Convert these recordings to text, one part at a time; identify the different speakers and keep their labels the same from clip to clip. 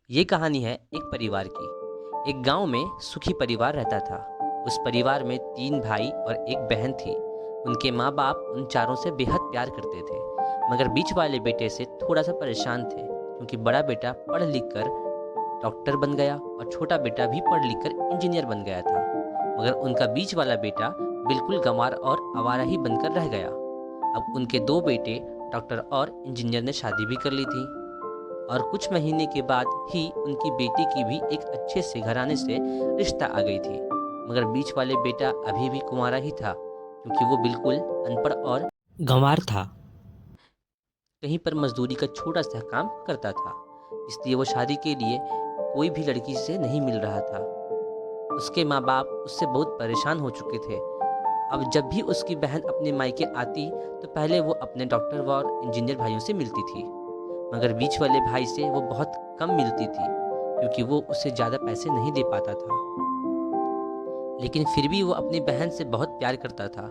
Speaker 1: ये कहानी है एक परिवार की। एक गांव में सुखी परिवार रहता था। उस परिवार में 3 भाई और एक बहन थी। उनके माँ बाप उन चारों से बेहद प्यार करते थे, मगर बीच वाले बेटे से थोड़ा सा परेशान थे, क्योंकि बड़ा बेटा पढ़ लिख कर डॉक्टर बन गया और छोटा बेटा भी पढ़ लिख कर इंजीनियर बन गया था। मगर उनका बीच वाला बेटा बिल्कुल गंवार और आवारा ही बनकर रह गया। अब उनके 2 बेटे डॉक्टर और इंजीनियर ने शादी भी कर ली थी, और कुछ महीने के बाद ही उनकी बेटी की भी एक अच्छे से घराने से रिश्ता आ गई थी। मगर बीच वाले बेटा अभी भी कुंवारा ही था, क्योंकि वो बिल्कुल अनपढ़ और गंवार था। कहीं पर मजदूरी का छोटा सा काम करता था, इसलिए वो शादी के लिए कोई भी लड़की से नहीं मिल रहा था। उसके माँ बाप उससे बहुत परेशान हो चुके थे। अब जब भी उसकी बहन अपने मायके आती तो पहले वो अपने डॉक्टर व और इंजीनियर भाइयों से मिलती थी, मगर बीच वाले भाई से वो बहुत कम मिलती थी, क्योंकि वो उसे ज़्यादा पैसे नहीं दे पाता था। लेकिन फिर भी वो अपनी बहन से बहुत प्यार करता था।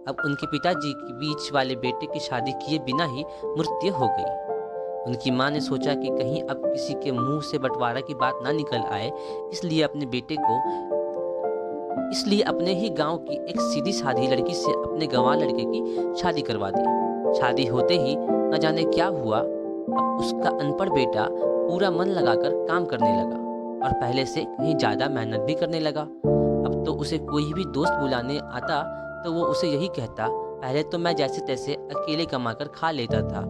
Speaker 1: अब उनके पिताजी की बीच वाले बेटे की शादी किए बिना ही मृत्यु हो गई। उनकी माँ ने सोचा कि कहीं अब किसी के मुंह से बंटवारा की बात ना निकल आए, इसलिए अपने बेटे को इसलिए अपने ही गांव की एक सीधी साधी लड़की से अपने गंवार लड़के की शादी करवा दी। शादी होते ही न जाने क्या हुआ, अब उसका अनपढ़ बेटा पूरा मन लगाकर काम करने लगा और पहले से कहीं ज़्यादा मेहनत भी करने लगा। अब तो उसे कोई भी दोस्त बुलाने आता तो वो उसे यही कहता, पहले तो मैं जैसे तैसे अकेले कमाकर खा लेता था,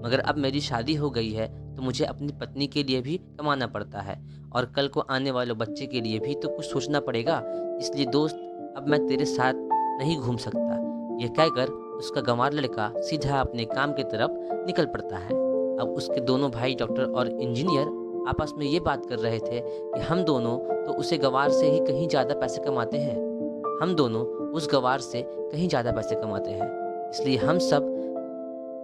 Speaker 1: मगर अब मेरी शादी हो गई है तो मुझे अपनी पत्नी के लिए भी कमाना पड़ता है, और कल को आने वाले बच्चे के लिए भी तो कुछ सोचना पड़ेगा। इसलिए दोस्त, अब मैं तेरे साथ नहीं घूम सकता। यह कहकर उसका गंवार लड़का सीधा अपने काम की तरफ निकल पड़ता है। अब उसके दोनों भाई डॉक्टर और इंजीनियर आपस में ये बात कर रहे थे कि हम दोनों तो उसे गंवार से ही कहीं ज़्यादा पैसे कमाते हैं, हम दोनों उस गंवार से कहीं ज़्यादा पैसे कमाते हैं, इसलिए हम सब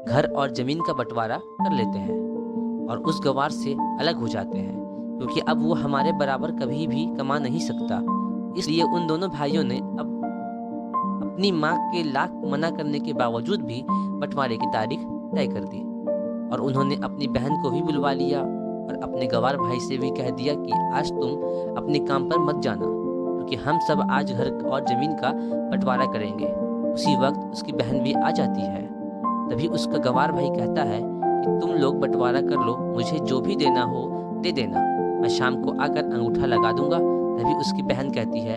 Speaker 1: घर और ज़मीन का बंटवारा कर लेते हैं और उस गंवार से अलग हो जाते हैं, क्योंकि अब वो हमारे बराबर कभी भी कमा नहीं सकता। इसलिए उन दोनों भाइयों ने अब अपनी माँ के लाख मना करने के बावजूद भी बंटवारे की तारीख तय कर दी, और उन्होंने अपनी बहन को भी बुलवा लिया और अपने गंवार भाई से भी कह दिया कि आज तुम अपने काम पर मत जाना, क्योंकि हम सब आज घर और ज़मीन का बंटवारा करेंगे। उसी वक्त उसकी बहन भी आ जाती है। तभी उसका गंवार भाई कहता है कि तुम लोग बंटवारा कर लो, मुझे जो भी देना हो दे देना, मैं शाम को आकर अंगूठा लगा दूंगा। तभी उसकी बहन कहती है,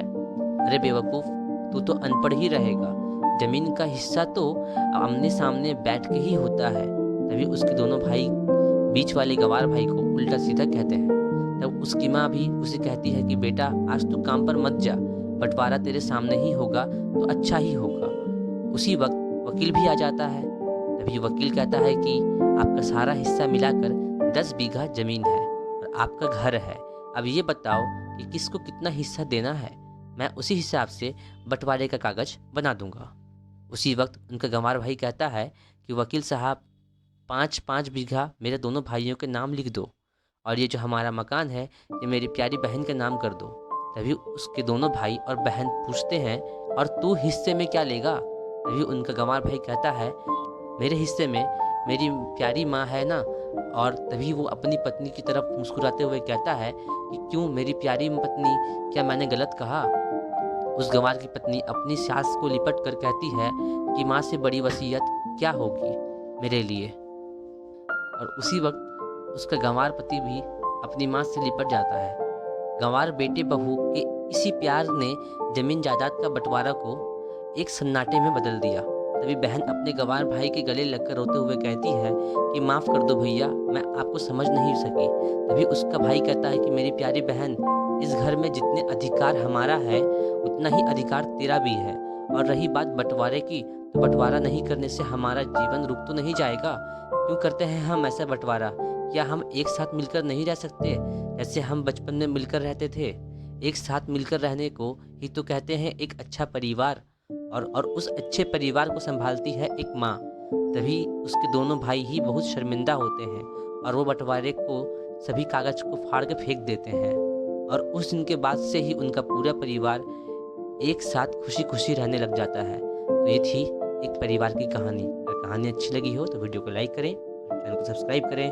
Speaker 1: अरे बेवकूफ़, तू तो अनपढ़ ही रहेगा, जमीन का हिस्सा तो आमने सामने बैठ के ही होता है। तभी उसके दोनों भाई बीच वाले गंवार भाई को उल्टा सीधा कहते हैं। तब उसकी माँ भी उसे कहती है कि बेटा, आज तू काम पर मत जा, बंटवारा तेरे सामने ही होगा तो अच्छा ही होगा। उसी वक्त वकील भी आ जाता है। तभी वकील कहता है कि आपका सारा हिस्सा मिलाकर 10 बीघा जमीन है और आपका घर है। अब ये बताओ कि किसको कितना हिस्सा देना है, मैं उसी हिसाब से बंटवारे का कागज बना दूंगा। उसी वक्त उनका गंवार भाई कहता है कि वकील साहब, 5-5 बीघा मेरे दोनों भाइयों के नाम लिख दो, और ये जो हमारा मकान है ये मेरी प्यारी बहन के नाम कर दो। तभी उसके दोनों भाई और बहन पूछते हैं, और तू हिस्से में क्या लेगा? तभी उनका गंवार भाई कहता है, मेरे हिस्से में मेरी प्यारी माँ है ना। और तभी वो अपनी पत्नी की तरफ मुस्कुराते हुए कहता है कि क्यों मेरी प्यारी पत्नी, क्या मैंने गलत कहा? उस गंवार की पत्नी अपनी सास को लिपट कर कहती है कि माँ से बड़ी वसीयत क्या होगी मेरे लिए। और उसी वक्त उसका गंवार पति भी अपनी माँ से लिपट जाता है। गंवार बेटे बहू के इसी प्यार ने जमीन जायदाद का बंटवारा को एक सन्नाटे में बदल दिया। तभी बहन अपने गंवार भाई के गले लगकर रोते हुए कहती है कि माफ़ कर दो भैया, मैं आपको समझ नहीं सकी। तभी उसका भाई कहता है कि मेरी प्यारी बहन, इस घर में जितने अधिकार हमारा है उतना ही अधिकार तेरा भी है, और रही बात बंटवारे की, तो बंटवारा नहीं करने से हमारा जीवन रुक तो नहीं जाएगा। क्यों करते हैं हम ऐसा बंटवारा? क्या हम एक साथ मिलकर नहीं रह सकते, जैसे हम बचपन में मिलकर रहते थे? एक साथ मिलकर रहने को ही तो कहते हैं एक अच्छा परिवार, और उस अच्छे परिवार को संभालती है एक माँ। तभी उसके दोनों भाई ही बहुत शर्मिंदा होते हैं, और वो बंटवारे को सभी कागज को फाड़ के फेंक देते हैं, और उस दिन के बाद से ही उनका पूरा परिवार एक साथ खुशी खुशी रहने लग जाता है। तो ये थी एक परिवार की कहानी। अगर कहानी अच्छी लगी हो तो वीडियो को लाइक करें, चैनल को सब्सक्राइब करें।